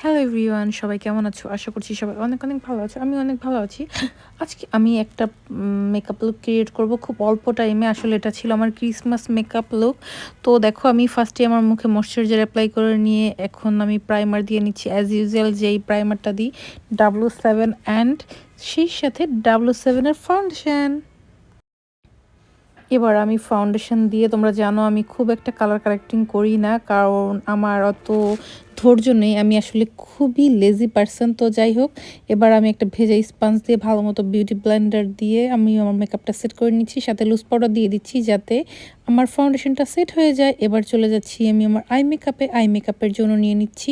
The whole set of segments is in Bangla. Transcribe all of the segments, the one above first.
হ্যালো এভরিওয়ান, সবাই কেমন আছো? আশা করছি সবাই অনেক অনেক ভালো আছো। আমি অনেক ভালো আছি। আজকে আমি একটা মেকআপ লুক ক্রিয়েট করব খুব অল্প টাইমে। আসলে এটা ছিল আমার ক্রিসমাস মেকআপ লুক। তো দেখো, আমি ফার্স্টে আমার মুখে ময়শ্চারাইজার অ্যাপ্লাই করে নিয়ে এখন আমি প্রাইমার দিয়ে নিচ্ছি অ্যাজ ইউজুয়াল, যেই প্রাইমারটা দিই W7 অ্যান্ড সেই সাথে W7 এর ফাউন্ডেশন। এবার আমি ফাউন্ডেশন দিয়ে, তোমরা জানো আমি খুব একটা কালার কারেক্টিং করি না, কারণ আমার অত ধৈর্য নেই। আমি আসলে খুবই লেজি পারসন। তো যাই হোক, এবার আমি একটা ভেজা স্পঞ্জ দিয়ে ভালো মতো বিউটি ব্লেন্ডার দিয়ে আমি আমার মেকআপটা সেট করে নিচ্ছি, সাথে লুজ পাউডার দিয়ে দিচ্ছি যাতে আমার ফাউন্ডেশনটা সেট হয়ে যায়। এবার চলে যাচ্ছি আমি আমার আই মেকআপের জন্য নিয়ে নিচ্ছি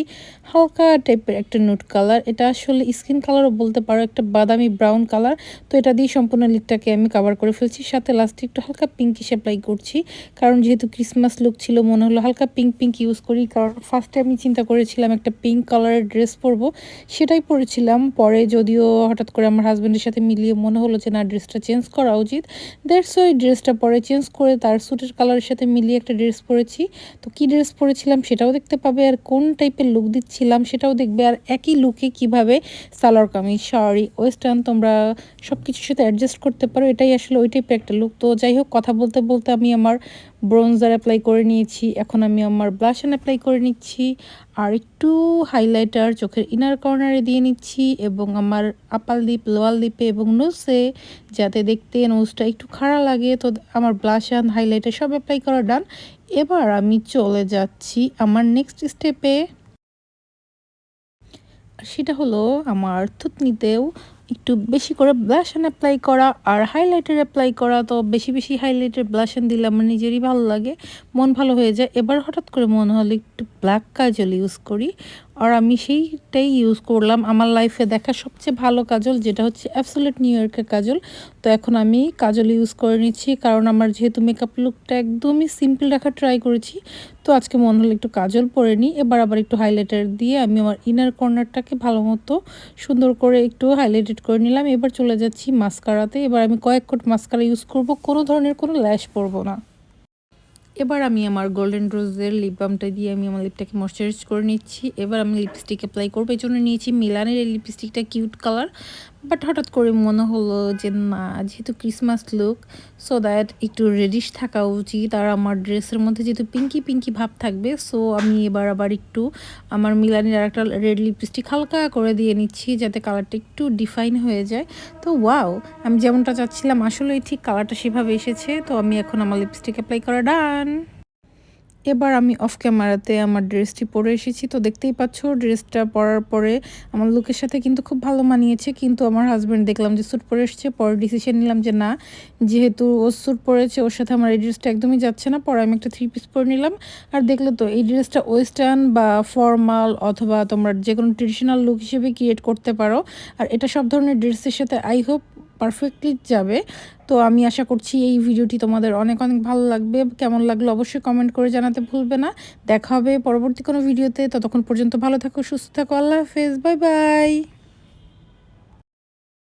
হালকা টাইপের একটা নুট কালার। এটা আসলে স্কিন কালারও বলতে পারো, একটা বাদামি ব্রাউন কালার। তো এটা দিয়ে সম্পূর্ণ লিপটাকে আমি কভার করে ফেলছি, সাথে লাস্টে একটু হালকা পিঙ্কিশ অ্যাপ্লাই করছি, কারণ যেহেতু ক্রিসমাস লুক ছিল মনে হলো হালকা পিঙ্ক পিঙ্ক ইউজ করি। কারণ ফার্স্টে আমি চিন্তা করেছিলাম একটা পিঙ্ক কালারের ড্রেস পরবো, সেটাই পরেছিলাম। পরে যদিও হঠাৎ করে আমার হাজব্যান্ডের সাথে মিলিয়ে মনে হলো যে না, ড্রেসটা চেঞ্জ করা উচিত। দ্যাটস ওই ড্রেসটা পরে চেঞ্জ করে তার স্যুটের কালারের সাথে মিলিয়ে একটা ড্রেস পরেছি। তো কী ড্রেস পরেছিলাম সেটাও দেখতে পাবে, আর কোন টাইপের লুক দিচ্ছিলাম সেটাও দেখবে, আর একই লুকে কিভাবে সালোয়ার কামিজ, শাড়ি, ওয়েস্টার্ন তোমরা সব কিছুর সাথে অ্যাডজাস্ট করতে পারো। এটাই আসলে ওই টাইপের একটা লুক। তো যাই হোক, কথা বলতে বলতে আমি আমার ব্রোঞ্জার অ্যাপ্লাই করে নিয়েছি। এখন আমি আমার ব্লাশন অ্যাপ্লাই করে নিচ্ছি, আর একটু হাইলাইটার চোখের ইনার কর্নারে দিয়ে নিচ্ছি, এবং আমার আপার লিপ, লোয়ার লিপে এবং নোজে, যাতে দেখতে নোজটা একটু খাড়া লাগে। তো আমার ব্লাশন, হাইলাইটার সব অ্যাপ্লাই করা ডান। এবার আমি চলে যাচ্ছি আমার নেক্সট স্টেপে, সেটা হলো আমার থুতনিতেও একটু বেশি করে ব্লাশন অ্যাপ্লাই করা আর হাইলাইটার অ্যাপ্লাই করা। তো বেশি বেশি হাইলাইটার ব্লাশন দিলে আমার নিজেরই ভালো লাগে, মন ভালো হয়ে যায়। এবার হঠাৎ করে মনে হলো একটু ব্ল্যাক কাজল ইউজ করি, আর আমি সেইটাই ইউজ করলাম। আমার লাইফে দেখা সবচেয়ে ভালো কাজল, যেটা হচ্ছে অ্যাবসোলিউট নিউ ইয়র্কের কাজল। তো এখন আমি কাজল ইউজ করে নিচ্ছি, কারণ আমার যেহেতু মেকআপ লুকটা একদমই সিম্পল রাখার ট্রাই করেছি। তো আজকে মনে হলো একটু কাজল পরে নিই। এবার আবার একটু হাইলাইটার দিয়ে আমি আমার ইনার কর্নারটাকে ভালো মতো সুন্দর করে একটু হাইলাইটেড করে নিলাম। এবার চলে যাচ্ছি মাস্কারাতে। এবার আমি কয়েক কোট মাস্কারা ইউজ করব, কোনো ধরনের কোনো ল্যাশ পরবো না। এবার আমি আমার গোল্ডেন রোজের লিপ বামটা দিয়ে আমি আমার লিপটাকে ময়শ্চারাইজ করে নিচ্ছি। এবার আমি লিপস্টিক অ্যাপ্লাই করবো, এই জন্য নিয়েছি মিলানের এই লিপস্টিকটা, কিউট কালার। বাট হঠাৎ করে মনে হলো যে না, যেহেতু ক্রিসমাস লুক, সো দ্যাট একটু রেডিশ থাকা উচিত, আর আমার ড্রেসের মধ্যে যেহেতু পিঙ্কি পিঙ্কি ভাব থাকবে, সো আমি এবার আবার একটু আমার মিলানের আর একটা রেড লিপস্টিক হালকা করে দিয়ে নিচ্ছি, যাতে কালারটা একটু ডিফাইন হয়ে যায়। তো ওয়াও, আমি যেমনটা চাচ্ছিলাম আসলেই ঠিক কালারটা সেভাবে এসেছে। তো আমি এখন আমার লিপস্টিক অ্যাপ্লাই করা ডান। এবার আমি অফ ক্যামেরাতে আমার ড্রেসটি পরে এসেছি। তো দেখতেই পাচ্ছ, ড্রেসটা পরার পরে আমার লুকের সাথে কিন্তু খুব ভালো মানিয়েছে। কিন্তু আমার হাজব্যান্ড দেখলাম যে স্যুট পরে এসেছে, পরে ডিসিশন নিলাম যে না, যেহেতু ও স্যুট পরেছে ওর সাথে আমার এই ড্রেসটা একদমই যাচ্ছে না। পরে আমি একটা 3 পিস পরে নিলাম। আর দেখলে তো, এই ড্রেসটা ওয়েস্টার্ন বা ফর্মাল অথবা তোমরা যে কোনো ট্রেডিশনাল লুক হিসেবে ক্রিয়েট করতে পারো, আর এটা সব ধরনের ড্রেসের সাথে আই হোপ পারফেক্টলি যাবে। তো আমি আশা করছি এই ভিডিওটি তোমাদের অনেক অনেক ভালো লাগবে। কেমন লাগলো অবশ্যই কমেন্ট করে জানাতে ভুলবে না। দেখা হবে পরবর্তী কোনো ভিডিওতে। ততক্ষণ পর্যন্ত ভালো থাকো, সুস্থ থাকো। আল্লাহ হাফেজ, বাই বাই।